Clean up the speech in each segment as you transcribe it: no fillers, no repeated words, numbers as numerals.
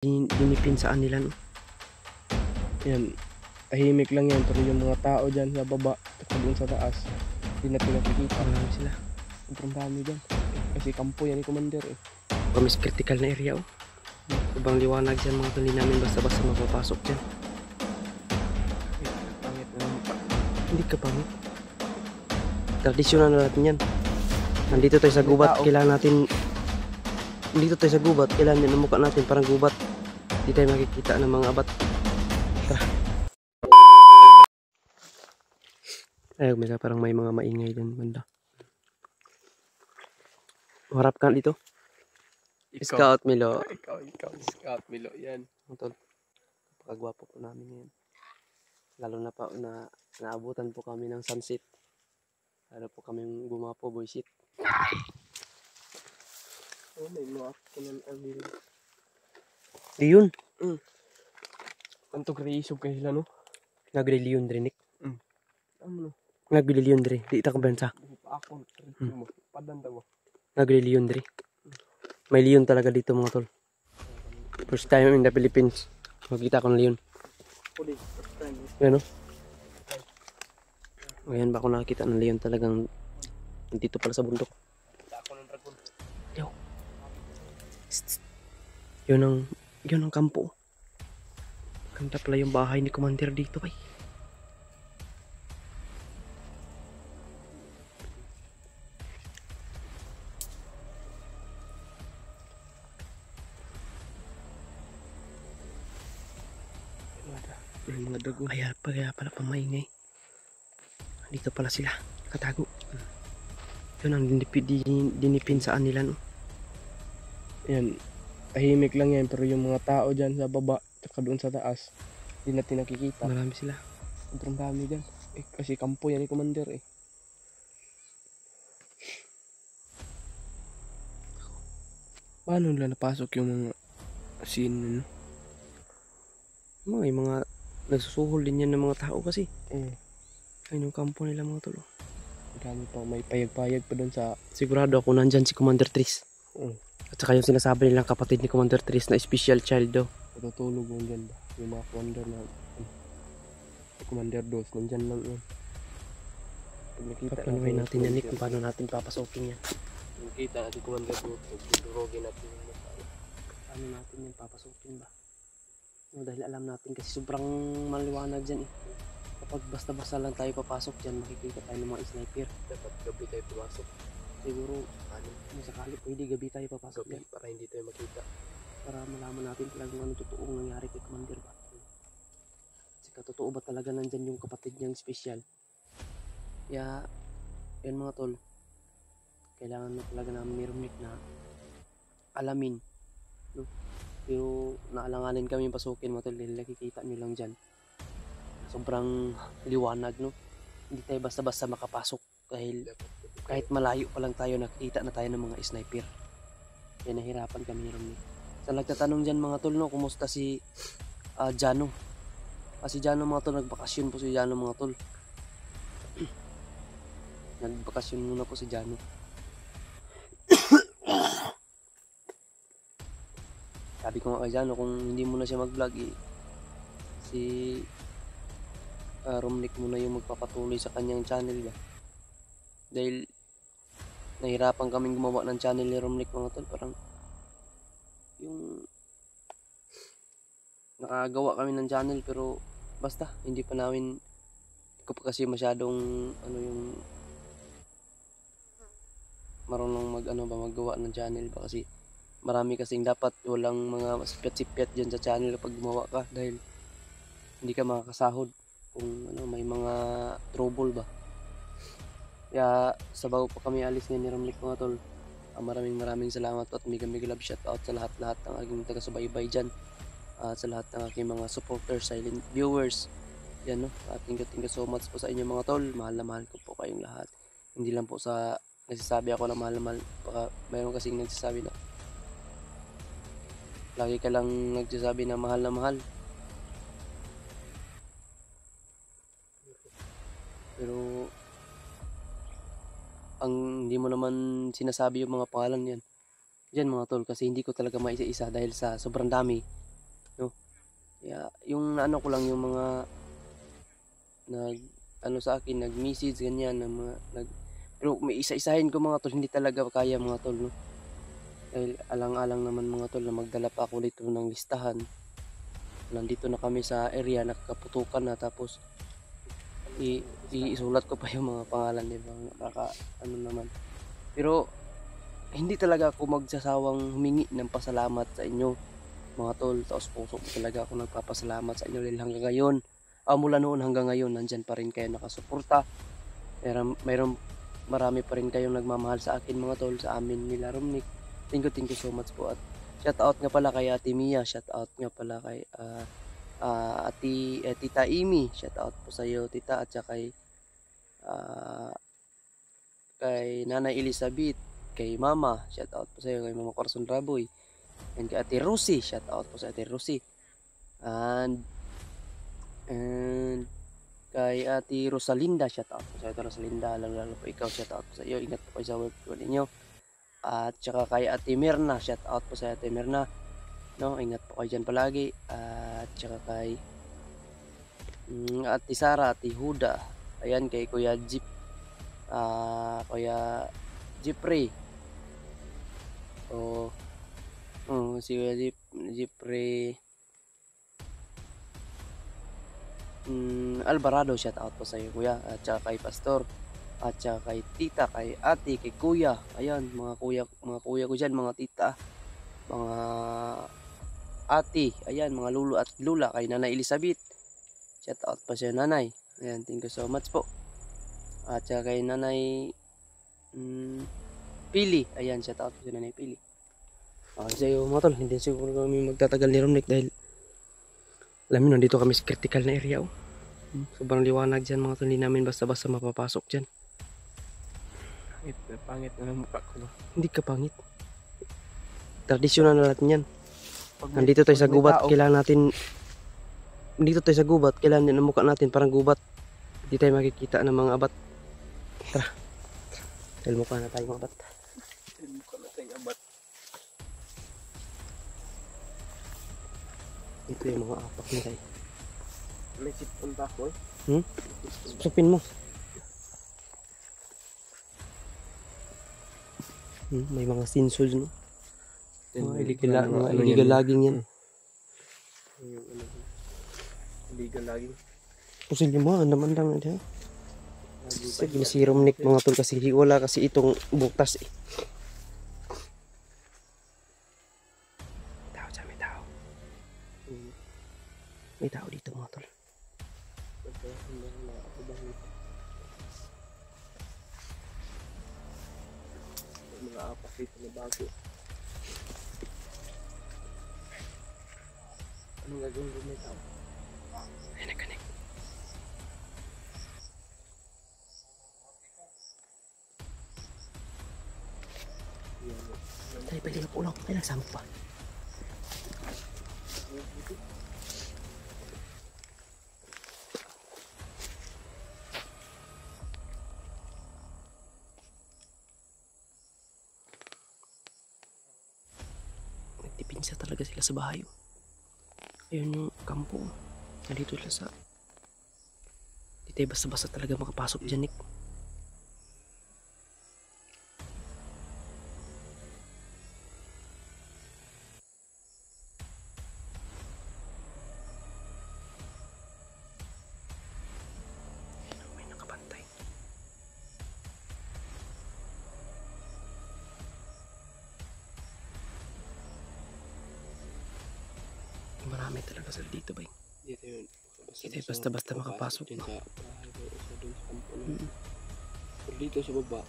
Dinipinsaan nila, no? Yan, tahimik lang yan, pero yung mga tao dyan sa baba at doon sa taas, hindi natin nakikita. Marami sila. Sobrang dami dyan. Kasi kampo yan ni Commander eh. Mas critical na area, oh. Sobrang liwanag dyan mga tol, hindi namin basta-basta mapapasok dyan. Pangit na mukha. Hindi ka pangit. Tradisyon na natin yan. Nandito tayo sa gubat, kailangan natin. Nandito tayo sa gubat, kailangan yung mukha natin parang gubat. Hindi tayo makikita ng mga abat. Tara. Ay, parang may mga maingay dyan banda. Harap ka dito. Scout Milo. Ikaw, Scout Milo, yan. Tol, napakagwapo po namin ngayon. Lalo na pa na naabutan po kami ng sunset. Lalo po kami gumapo, boysit. Oh, may mga akinan ang nila. Leon. Anto kreisog kayo sila, no? Nagre Leon Drinik. Ano? Nagre Leon Dri. Di ita kumpensa. Ako, mo. Padanda mo. Nagre Leon Dri. May leon talaga dito mga tol. First time in the Philippines. Makita ko ng leon. Yan, no? Ngayon ba ako nakakita ng leon talagang dito pala sa bundok. Yo. Yun ang kampo. Ganda pala yung bahay ni Commander dito, bay. Mga dago. Kaya pala pamaingay. Dito pala sila. Katago. Yun ang dinipinsaan nila, no? Yan, tahimik lang yan, pero yung mga tao dyan sa baba at doon sa taas, hindi natin nakikita. Marami sila. Sobrang dami dyan. Kasi kampo yan ni Commander eh. Paano nila napasok yung mga scene, no? May mga nagsusuhol din yan ng mga tao kasi. Ayun yung kampo nila mga tol. Dami pa, may payag-payag pa doon sa... Sigurado ako nandyan si Commander Tris. At saka yung sinasabi nilang kapatid ni Commander Tris na special child daw. Natutulog mo dyan ba? Yung mga commander na... Commander Dos, nandyan lang yun. Paplanuhin natin yan, Nick, kung paano natin papasokin yan. Nakita natin Commander Dos, durugin natin yung mukha. Paano natin yan papasokin ba? No, dahil alam natin kasi sobrang maliwanag dyan eh. Kapag basta-basta lang tayo papasok dyan, makikita tayo ng mga sniper. Dapat gabi tayo pumasok. Siguro, kung sakali pwede gabi tayo papasok gabi, dyan. para hindi tayo makita. Para malaman natin talagang ano totoong nangyari kay Commander ba. Kasi totoo ba talaga nandyan yung kapatid niyang special. Kaya, yan mga tol. Kailangan na talaga namin ni Romnick na alamin. No? Pero naalanganin kami pasukin mga tol. Dahil nakikita nyo lang dyan. Sobrang liwanag, no? Hindi tayo basta-basta makapasok. Dahil kahit malayo pa lang tayo, nakikita na tayo ng mga sniper. Kaya nahirapan kami ni Romnick. Sa nagtatanong dyan mga tol, no? Kumusta si Jano? Si Jano mga tol, nagbakasyon po si Jano mga tol. Nagbakasyon muna po si Jano. Sabi ko nga kay Jano, kung hindi mo na siya mag-vlog si Romnick muna yung magpapatuloy sa kanyang channel ba. Dahil nahirapan kaming gumawa ng channel ni Romnick mga tol. Parang yung nakagawa kami ng channel pero basta hindi pa namin ko pa kasi masyadong yung marunong magawa ng channel ba, kasi marami kasing dapat walang mga sipyat-sipyat dyan sa channel kapag gumawa ka dahil hindi ka makakasahod kung may mga trouble ba. Kaya sa bago pa kami alis ni Romnick mga tol, maraming salamat at mega love shout out sa lahat ng aking taga-subaybay dyan, sa lahat ng aking mga supporters, silent viewers yan, no? Thank you so much po sa inyo mga tol. Mahal na mahal ko po kayong lahat. Hindi lang po sa nagsasabi ako na mahal na mahal, baka mayroon kasing nagsasabi na lagi ka lang nagsasabi na mahal na mahal, pero ang hindi mo naman sinasabi yung mga pangalan yan dyan mga tol, kasi hindi ko talaga maisa-isa dahil sa sobrang dami. Yung ano ko lang yung mga nag ano sa akin, nag-message ganyan na mga pero may isa-isahin ko mga tol, hindi talaga kaya mga tol, no. Dahil alang-alang naman mga tol na magdala pa ako dito ng listahan. Nandito na kami sa area, nakaputukan na, tapos isulat ko pa yung mga pangalan, di ba? Ano naman. Pero hindi talaga ako magsasawang humingi ng pasalamat sa inyo mga tol. Taos puso ko talaga ako nagpapasalamat sa inyo dahil hanggang ngayon, mula noon hanggang ngayon, nandyan pa rin kayo nakasuporta. Mayroon marami pa rin kayong nagmamahal sa akin mga tol, sa amin nila Romnick. Thank you so much po. At shout out nga pala kay Ate Mia, shout out nga pala kay Tita Imi, shout out po sa iyo tita, at saka kay Nanay Elizabeth, kay Mama, shout out po sa iyo, kay Mama Corazon Raboy, and kay Ate Rosie, shout out po sa Ate Rosie, and kay Ate Rosalinda, shout out po sa Ate Rosalinda, lalo po ikaw, shout out po sa iyo, ingat po kayo sa work po ninyo. At saka kay Ate Mirna, shout out po sa Ate Mirna, no, ingat po kayo dyan palagi. At saka kay Ate Sara, Ate Huda, ayan, kay Kuya Jeep, Kuya Jeffrey, si Kuya Jeffrey Alvarado, shout out po sa iyo kuya. At saka kay Pastor, at saka kay tita, kay ate, kay kuya, ayan, mga kuya ko dyan, mga tita, mga ate, ayan, mga lulu at lula, kay Nanay Elizabeth, shout out po sa iyo nanay, ayan, thank you so much po. At saka kay Nanay Pili, ayan, shout out po sa Nanay Pili. Okay sa iyo mga tol, hindi siguro kami magtatagal ni Romnick dahil alam mo, nandito kami sa critical na area. Sobrang liwanag dyan mga tol, hindi namin basta-basta mapapasok dyan. Pangit na ng mukha ko. Hindi ka pangit. Tradisyonal na natin yan. Nandito tayo sa gubat, kailangan natin, dito tayo sa gubat, kailangan din ang mukha natin parang gubat. Hindi tayo makikita ng mga abat. Tara. Dahil mukha na tayo mga abat. Mukha na tayong abat. Ito yung mga apak nila eh. May sipon pa ako eh. Supin mo. May mga sinsols, no? Mga illegal logging yan. Illegal logging. Pusil yung mga naman lang natin. Sige, si Romnick mga tol, kasi wala kasi itong butas eh. Tao dyan, may tao. May tao dito mga tol. Mga apak dito na bago. Anong gagawin ko may tao? Ay, nagkanik. Tayo pwede na pulang. Ay, nagsama pa. Nagtipinsa talaga sila sa bahay. Ayun yung kampo. Nandito sila sa... Di tayo basta-basta talaga makapasok dyan, Nick. May nakabantay. Marami talaga sila dito, bay. Dito yun. Hindi basta-basta makapasok. Dyan sa bahay ko o sa doon sa kampo na. Pero dito sa baba.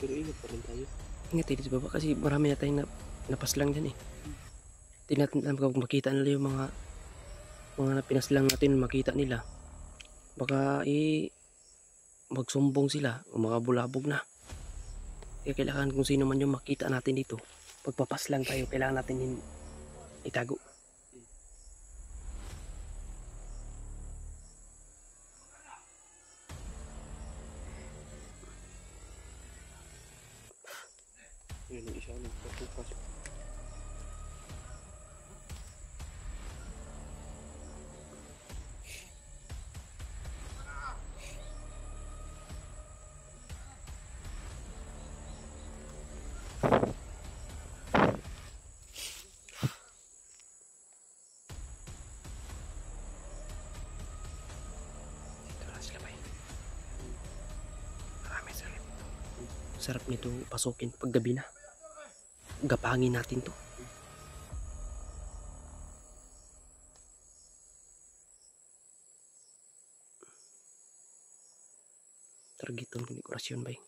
Pero ingat pa rin tayo. Ingat tayo dito sa baba kasi marami na tayong napaslang dyan eh. Hindi natin alam kung makita nila yung mga pinaslang natin, makita nila. Baka magsumbong sila o mga bulabog na. Kaya kailangan kung sino man yung makita natin dito, pagpapaslang tayo, kailangan natin itago. Yun yung isa nagpapupasok. Dito lang sila bay. Marami sila dito. Sarap nito pasukin pag gabi na. Gapangin natin to. Targeton ng dekorasyon bay.